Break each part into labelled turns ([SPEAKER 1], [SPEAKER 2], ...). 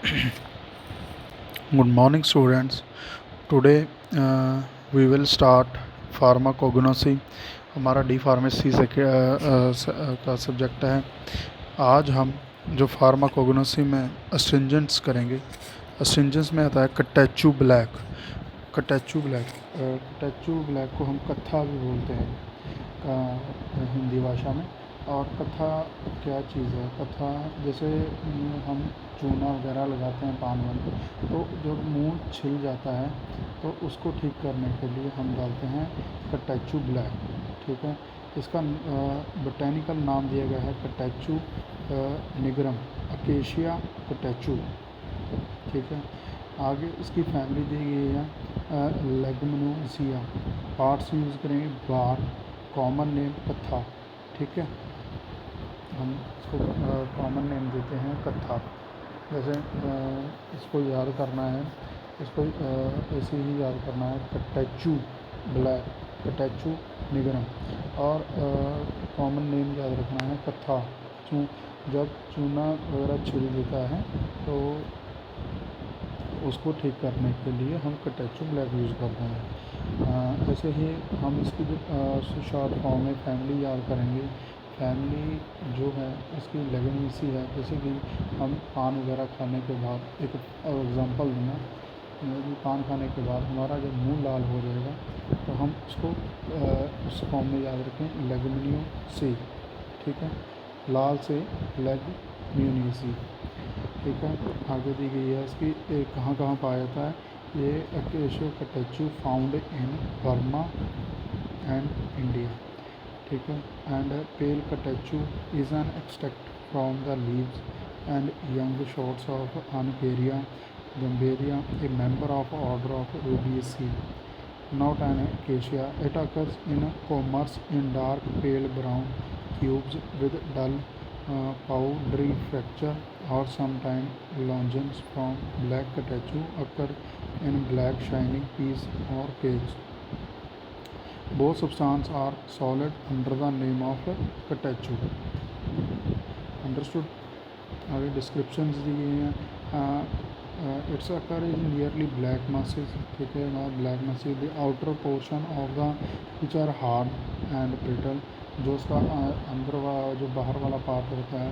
[SPEAKER 1] Good morning, students. Today we will start pharmacognosy. हमारा D pharmacy से का subject है. आज हम जो फार्माकोग्नोसी में अस्ट्रिंजेंट्स करेंगे. अस्ट्रिंजेंट्स में आता है कटैचू ब्लैक. कटैचू ब्लैक को हम कत्था भी बोलते हैं हिंदी भाषा में. और कत्था क्या चीज़ है? कत्था जैसे हम चूना वगैरह लगाते हैं पान में, तो जब मुंह छिल जाता है तो उसको ठीक करने के लिए हम डालते हैं कटैचू ब्लैक. ठीक है. इसका बोटेनिकल नाम दिया गया है कटैचू निगरम, अकेशिया कटैचू. ठीक है. आगे इसकी फैमिली दी गई है लेगुमिनोसिया. पार्ट्स यूज़ करेंगे बार, कॉमन नेम कत्था. ठीक है. हम इसको कॉमन नेम देते हैं कत्था. जैसे इसको याद करना है, इसको ऐसे ही याद करना है कटैचू ब्लैक, कटैचू निगरम. और कॉमन नेम याद रखना है कत्था. जब चूना वगैरह छिल देता है तो उसको ठीक करने के लिए हम कटैचू ब्लैक यूज़ करते हैं. ऐसे ही हम इसकी जो शॉर्ट फॉर्म में फैमिली याद करेंगे. फैमिली जो है इसकी लेगुमिनेसी है. जैसे कि हम पान वगैरह खाने के बाद, एक एग्ज़ाम्पल दूँगा, पान खाने के बाद हमारा जब मुंह लाल हो जाएगा तो हम उसको उस फॉर्म में याद रखें लेगुमिनोसी. ठीक है. लाल से लेगुमिनोसी. ठीक है. आगे दी गई है इसकी कहाँ कहाँ पाया जाता है. ये acacia catechu found in Burma and India. ठीक है. And pale catechu is an extract from the leaves and young shoots of uncaria gambir, a member of order of Rubiaceae, not an acacia. It occurs in commerce in dark pale brown cubes with dull powdery fracture, or sometimes longens from black katachu occur in black shining peas or cakes. Both substances are solid under the name of katachu. Understood? आगे descriptions दी गई हैं. It's occur in nearly black masses. ठीक है. Black masses the outer portion of the which are hard and brittle. जो उसका अंदर वाला, जो बाहर वाला पार्ट होता है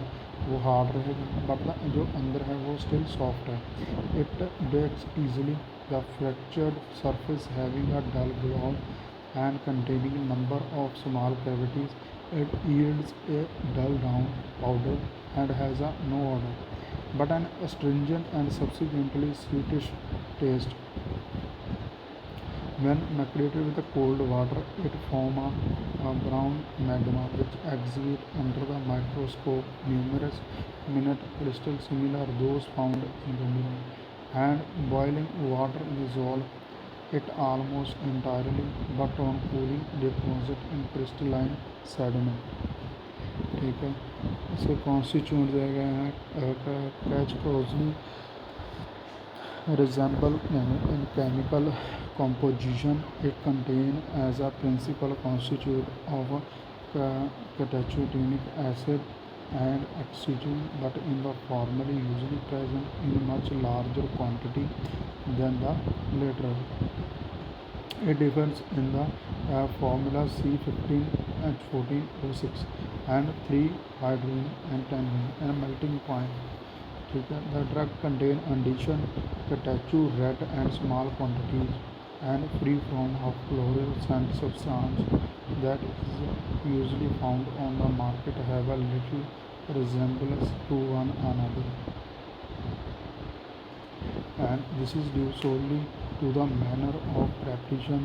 [SPEAKER 1] वो हार्ड रहेगा, बट जो अंदर है वो स्टिल सॉफ्ट है. It breaks easily. The fractured surface having a dull gloss and containing a number of small cavities. It yields a dull round powder and has no odor, but an astringent and subsequently sweetish taste. When macerated with cold water, it forms a brown magma which exudes under the microscope numerous minute crystals similar to those found in the mirror, and boiling water dissolves it almost entirely, but on cooling deposit in crystalline sediment. ठीक है. इसके constituent दिए गए हैं catch closely resemble in chemical composition. It contains as a principal constituent of catechinic acid and oxygen, but in the former usually present in much larger quantity than the latter. It differs in the formula C15H14O6 and 3 hydrogen and 10 and melting point. ठीक है. The drug contain addition catechu red and small quantities and free from of fluorescent substance that is usually found on the market have a little resemblance to one another, and this is due solely to the manner of preparation.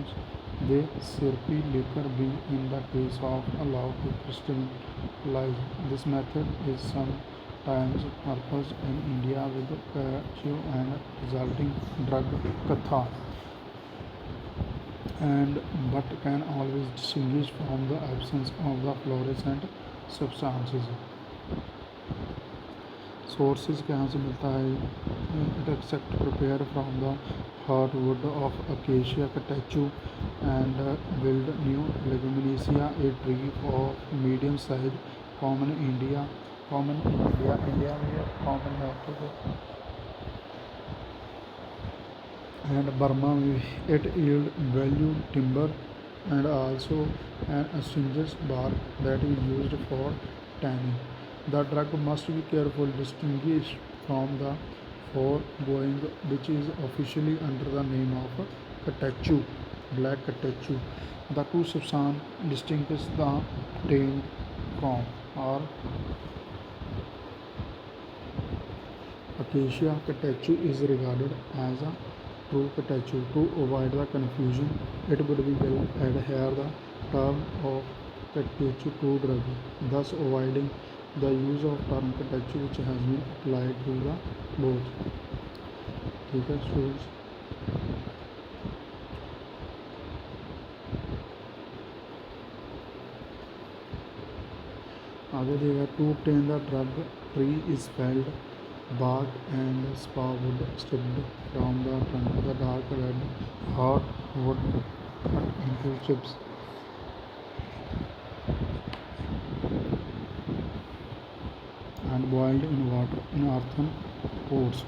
[SPEAKER 1] The syrupy liquor being in the case of allowed to crystallize. This method is sometimes purposed in India with catechu and resulting drug katha, and but can always distinguish from the absence of the fluorescent substances. Sources कहाँ से मिलता है. It except prepare from the hardwood of acacia catechu and willd new leguminosae, a tree of medium size, common India. India में common है. ठीक है. and Burma. It yield valued timber and also an astringent bark that is used for tanning. The drug must be carefully distinguished from the foregoing, which is officially under the name of catechu, black catechu. The two substances distinguish the obtained from or Acacia catechu is regarded as a true catechu. To avoid the confusion, it would be well add here the term of catechu to drug, thus avoiding the use of term catechu which has been applied to the both. ठीक है students, आगे देगा to obtain the drug tree is felled, bark and spar wood stripped from the trunk, the dark red hot wood cut into chips and boiled in water in earthen pots.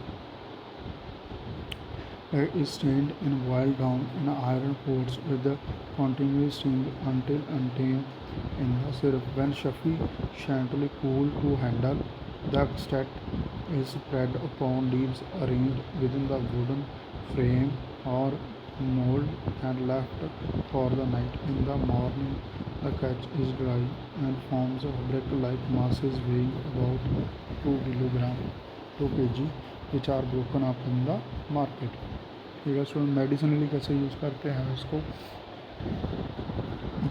[SPEAKER 1] It is strained and boiled down in iron pots with the continuous steam until obtained in the syrup. When sufficiently cool to handle, the extract is spread upon leaves arranged within the wooden frame or mold and left for the night. In the morning, the catch is dry and forms a brick-like masses weighing about 2 kg, 2 kg, which are broken up in the market. ठीक है student, medicinally कैसे use करते हैं इसको,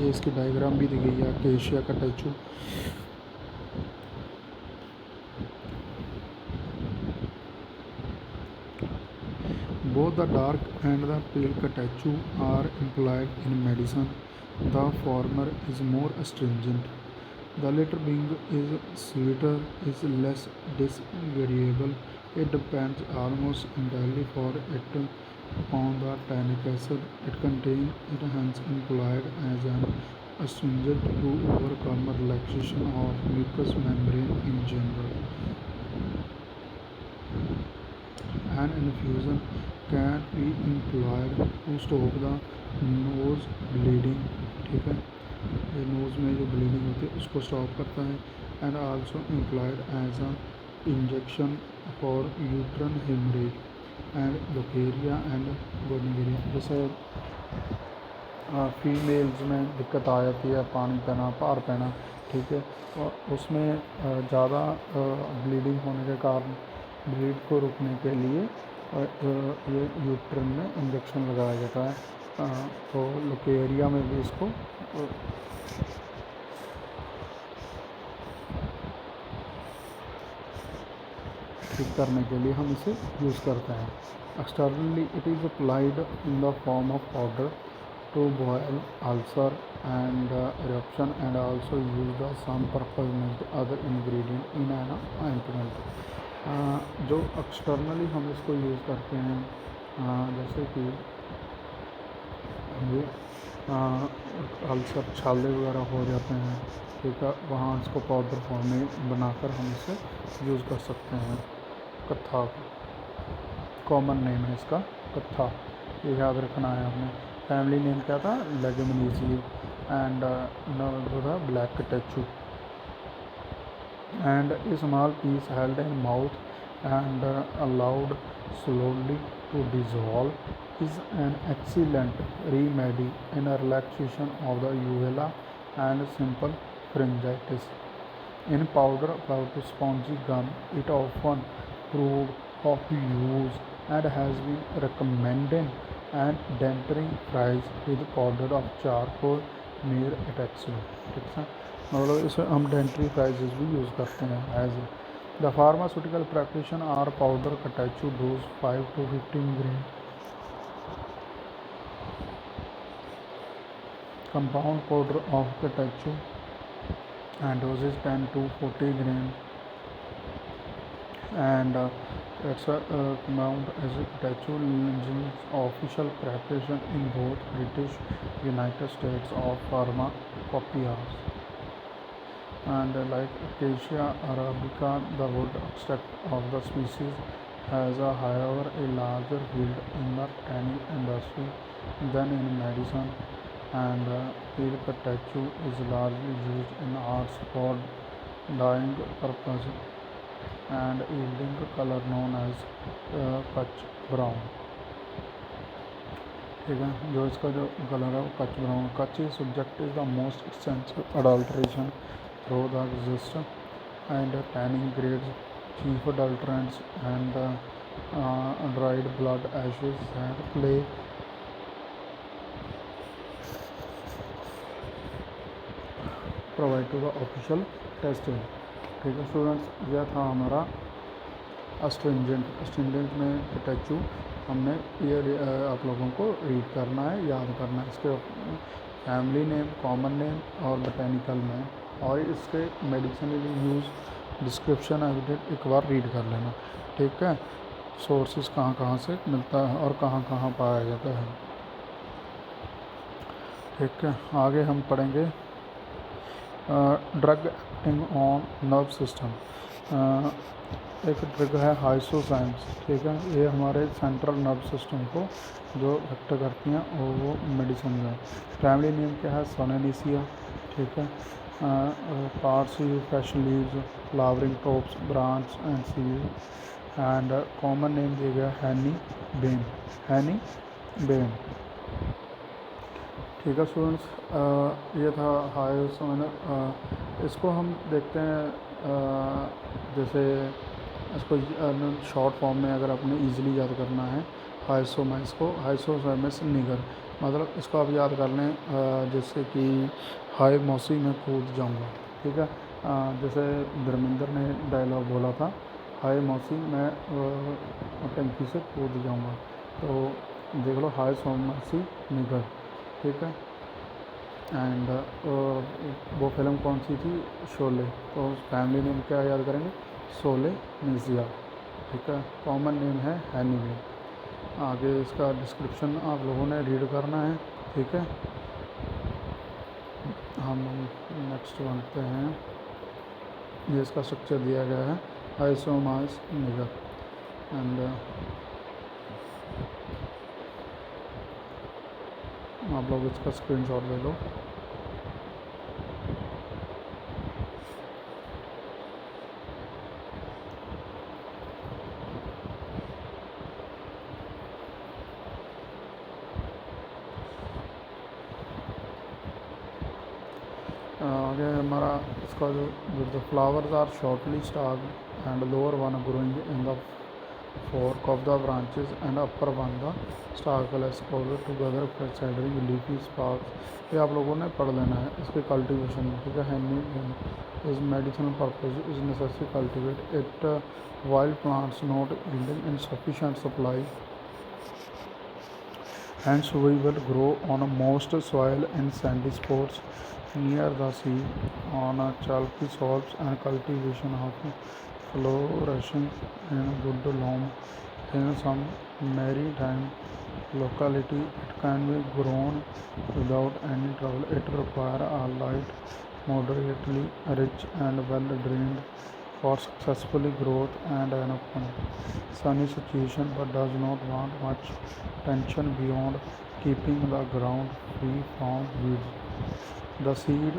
[SPEAKER 1] ये इसकी diagram भी दी गई है acacia catechu. Both the dark and the pale catechu are employed in medicine. The former is more astringent. The latter, being is sweeter, is less disagreeable. It depends almost entirely for it upon the tannic acid it contains. It hence employed as an astringent to overcome relaxation of mucous membrane in general. An infusion can be employed to stop the nose bleeding. ठीक है, ये nose में जो bleeding होती है उसको stop करता है. And also employed as a injection for uterine haemorrhage and leucorrhoea and gonorrhoea. जैसे फीमेल्स में दिक्कत आ जाती है पानी पीना, भार पीना, ठीक है, और उसमें ज़्यादा ब्लीडिंग होने के कारण ब्लीड को रोकने के लिए ये यूट्रन में इंजेक्शन लगाया जाता है. तो लोकेरिया में भी इसको ठीक करने के लिए हम इसे यूज़ करते हैं. Externally it is applied in the form of powder to boil ulcer and eruption, and also use the some purpose with other ingredient in an ointment. जो एक्सटर्नली हम इसको यूज़ करते हैं, जैसे कि ये अल्सर छाले वगैरह हो जाते हैं, ठीक है, वहाँ इसको पाउडर फॉर्म में बनाकर हम इसे यूज़ कर सकते हैं. कत्था कॉमन नेम है इसका, कत्था, ये याद रखना है हमने. फैमिली नेम क्या था, लेगुमिनेसिए. एंड जो था black catechu. And a small piece held in mouth and allowed slowly to dissolve is an excellent remedy in a relaxation of the uvula and simple pharyngitis. In powder about spongy gum, it often proved of use and has been recommended and dentifrice with powder of charcoal near ataxia. ठीक है, मतलब इसे हम dentifrices भी use करते हैं as the pharmaceutical preparation are powder catechu dose 5 to 15 gram, compound powder of catechu and doses 10 to 40 gram, and it's a compound as a catechu official preparation in both British United States of pharmacopoeias. And like Acacia arabica, the wood extract of the species has a however a larger field in the tanning industry than in medicine, and milk statue is largely used in arts for dyeing purposes and yielding color known as कच brown. ठीक है, जो इसका जो colour है वो कच brown. कच subject is the most extensive adulteration through the exist and tanning grades, chief adulterants, and dried blood ashes that play provide to the official testing. ठीक है स्टूडेंट्स, यह था हमारा अस्ट्रिंजेंट में स्टैचू. हमने ये आप लोगों को रीड करना है, याद करना है. इसके फैमिली नेम, कॉमन नेम और बोटेनिकल नेम, और इसके मेडिसिनली यूज डिस्क्रिप्शन एविडेंट एक बार रीड कर लेना. ठीक है, सोर्सेज कहाँ कहाँ से मिलता है और कहाँ कहाँ पाया जाता है. ठीक है, आगे हम पढ़ेंगे drug acting on nerve system. एक ड्रग है हाइसोसाइम्स. ठीक है, ये हमारे सेंट्रल नर्व सिस्टम को जो इफेक्ट करती हैं और वो मेडिसिन है. फैमिली नेम क्या है? सोनेनिसिया. ठीक है, parts you fresh leaves, flowering tops, branch and seed. And common name दिया गया हैनी बेन. हैनी बेन. ठीक है स्टूडेंट्स, ये था हाइसोन. इसको हम देखते हैं जैसे इसको शॉर्ट फॉर्म में अगर आपने इजीली याद करना है हाइसोमाइस को, हाइसोसाइमस निगर. मतलब इसको आप याद कर लें जैसे कि हाय मौसी मैं कूद जाऊंगा. ठीक है, जैसे धर्मेंद्र ने डायलॉग बोला था, हाय मौसी मैं टंकी से कूद जाऊंगा. तो देख लो हाइसोमासी निगर. ठीक है, एंड वो फिल्म कौन सी थी? शोले. तो फैमिली नेम क्या याद करेंगे? शोले निजिया. ठीक है, कॉमन नेम है हैनीवे. आगे इसका डिस्क्रिप्शन आप लोगों ने रीड करना है. ठीक है, हम नेक्स्ट बनते हैं. ये इसका स्ट्रक्चर दिया गया है हाइसोमास निगर. एंड आप लोग इसका स्क्रीनशॉट ले लो. आगे हमारा इसका जो the flowers are shortly stalked and lower one growing in the fork of the branches and upper one the stalkless all together shadowing leafy sparks. ये आप लोगों ने पढ़ लेना है. इसके कल्टीवेशन. ठीक है, हैनी is medicinal purpose is necessary cultivate it wild plants not yielding in sufficient supply. Hence we will grow on moist soil in sandy spots near the sea on chalky soils and cultivation of flourishing in good loam in some maritime locality. It can be grown without any trouble. It requires a light, moderately rich and well drained for successful growth and an open sunny situation, but does not want much attention beyond keeping the ground free from weeds. The seed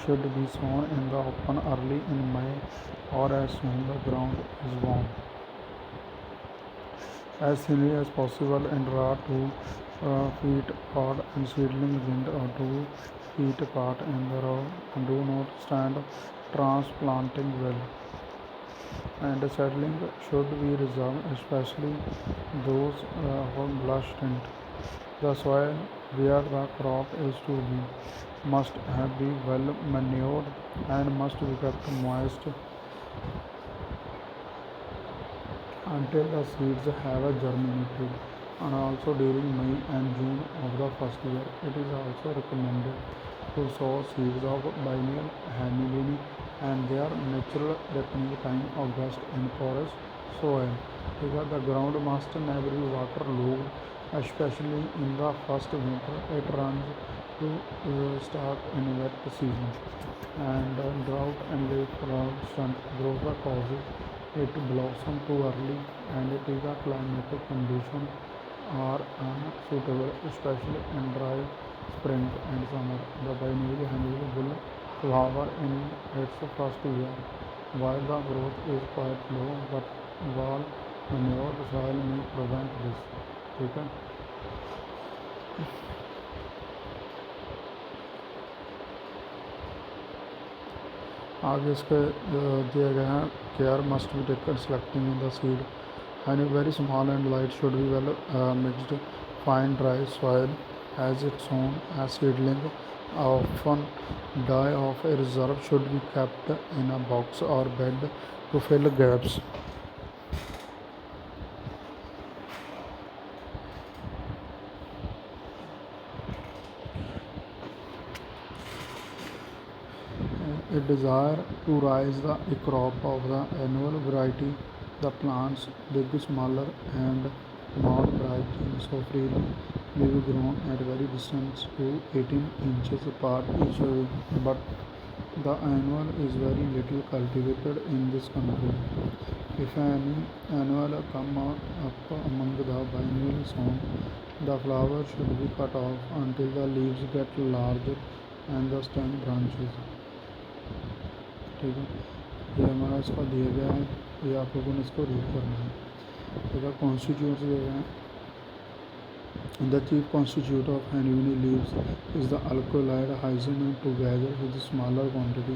[SPEAKER 1] should be sown in the open early in May or as soon the ground is warm. As thinly as possible and raw 2 feet apart and seedling wind or 2 feet apart in the row. Do not stand transplanting well. And settling should be reserved, especially those of blush tint. The soil where the crop is to be must be well manured and must be kept moist until the seeds have germinated, and also during May and June of the first year. It is also recommended to sow seeds of biennial honeybean and their natural ripening time August in porous soil. Because the ground must never be waterlogged, especially in the first winter. It runs to start in wet season, and drought and leaf stunt growth causes it blossoms too early, and it is a climatic condition are unsuitable, especially in dry spring and summer. The binary handle will flower in its first year, while the growth is quite low, but wall manure soil may prevent this. ठीक है आगे इसके दिए गए हैं care must be taken selecting in the seed and very small and light should be well mixed fine dry soil as its own as seedling often die of a reserve should be kept in a box or bed to fill gaps. A desire to raise a crop of the annual variety. The plants, big, smaller, and not branching so freely, may be grown at very distance to 18 inches apart each way, but the annual is very little cultivated in this country. If any annual come up among the biennial sown, the flower should be cut off until the leaves get larger and the stem branches. ठीक है ये हमारा इसका दिया गया है ये आप लोगों ने इसको रीड करना है ठीक है कॉन्स्टिट्यूट्स दिए गए हैं The chief constituent of honeybees leaves is the alkaloid hyacinth together with a smaller quantity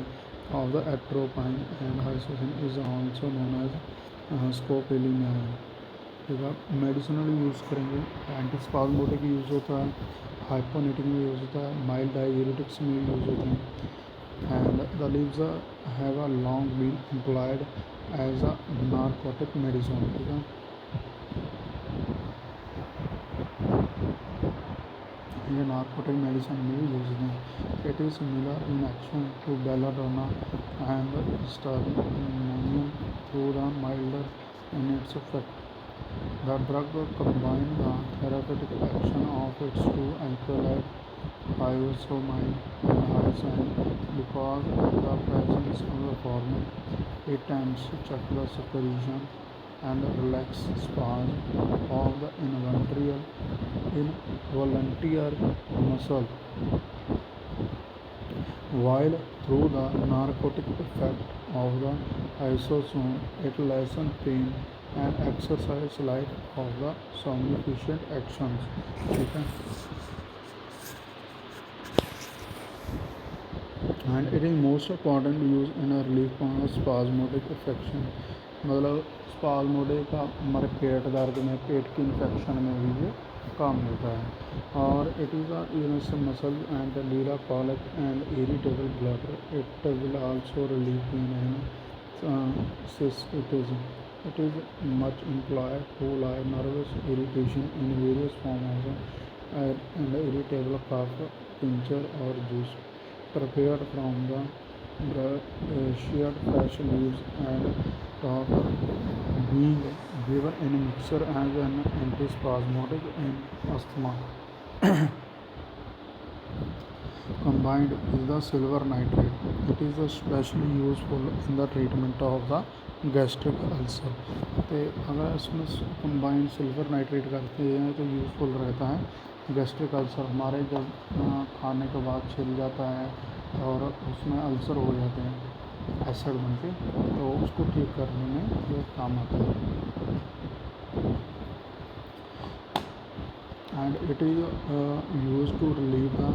[SPEAKER 1] of the atropine and hyacinth is also known as scopolamine ठीक है मेडिसिनल यूज़ करेंगे एंटीस्पाज्मोटिक यूज़ होता है हाइपोनेटिक में यूज़ होता है माइल्ड डाययूरेटिक्स में use होते हैं and the leaves have a long been employed as a narcotic medicine ठीक है ये नार्कोटिक मेडिसिन में भी यूज हैं it is similar in action to belladonna and stramonium through the milder in its effect the drug combine the therapeutic action of its two alkaloid hyoscine and hyacinth because of the presence of the former. It tends to check the secretion and relax spasm of the involuntary muscle, while through the narcotic effect of the isosone, it lessens pain and exercise like of the somnolent actions. ठीक है and it is most important use in a relief on a spasmodic affection मतलब spasmodic का हमारे पेट दर्द में पेट की infection में भी ये काम होता है और इट इज़ यूनस muscle and lead colic and irritable bladder it will also relieve pain and cystitis it is much employed to lie nervous irritation in various forms and irritable cough tincture or juice prepared from the sheared fresh leaves and top being given in mixture as an antispasmodic in asthma. Combined with the silver nitrate. It is especially useful in the treatment of the gastric ulcer. तो अगर इसमें combined silver nitrate करते हैं तो useful रहता है gastric ulcer हमारे जब खाने के बाद छिल जाता है और उसमें अल्सर हो जाते हैं एसिड बन के तो उसको ठीक करने में ये काम आता है and it is used to relieve the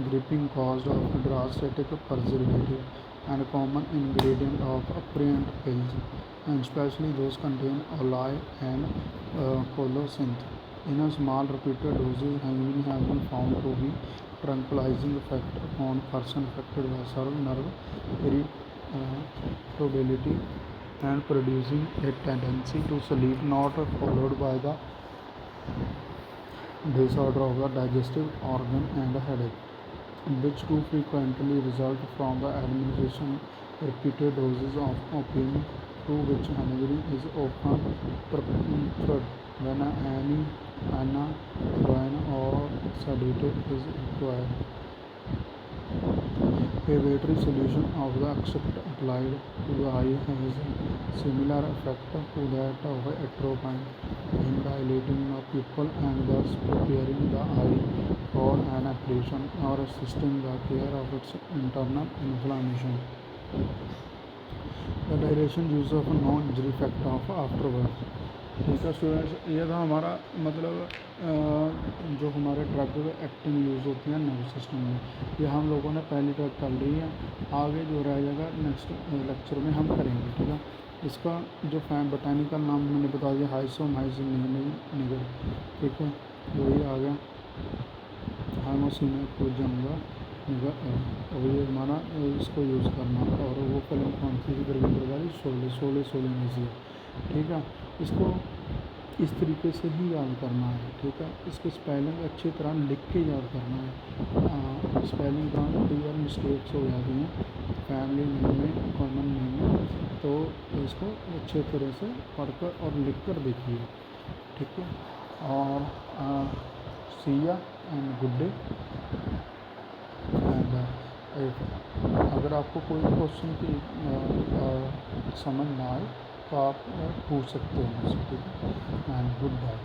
[SPEAKER 1] gripping caused of drastatic preservative and common ingredient of apparent pills and especially those contain olei and colocynth. In a small repeated doses, heroin has been found to be tranquilizing effect upon person affected by certain nerve irritability and producing a tendency to sleep not followed by the disorder of the digestive organ and headache, which too frequently result from the administration repeated doses of opium, to which analogy is often preferred when any anodyne or sedative is required. A battery solution of the except applied to the eye has a similar effect to that of atropine in dilating the pupil and thus preparing the eye for an operation or assisting the care of its internal inflammation. The duration use of no injury effect of afterwards. ठीक है students, ये था हमारा मतलब जो हमारे drug acting use होती है नर्वस सिस्टम में, ये हम लोगों ने पहली ड्रग कर ली है। आगे जो रह जाएगा नेक्स्ट लेक्चर में हम करेंगे। ठीक है, इसका जो बोटानिकल नाम मैंने बता दिया हाइसोमाइसिन निगर। ठीक है, वही आ गया हाइमोसिन जंगा निगर। वही हमारा इसको यूज़ करना। और वो फिल्म कौन सी थी गुरविंदर वाली, शोले में से। ठीक है, इसको इस तरीके से ही याद करना है। ठीक है, इसकी स्पेलिंग अच्छी तरह लिख के याद करना है। स्पेलिंग का कई बार मिस्टेक्स हो जाती हैं फैमिली नेम में, कॉमन नेम में, तो इसको अच्छे तरह से पढ़कर और लिख कर देखिए। ठीक है, और Siya and good day. And अगर आपको कोई क्वेश्चन की समझ ना आए तो आप पूछ सकते हैं मुझसे। ठीक है, एंड गुड बाय।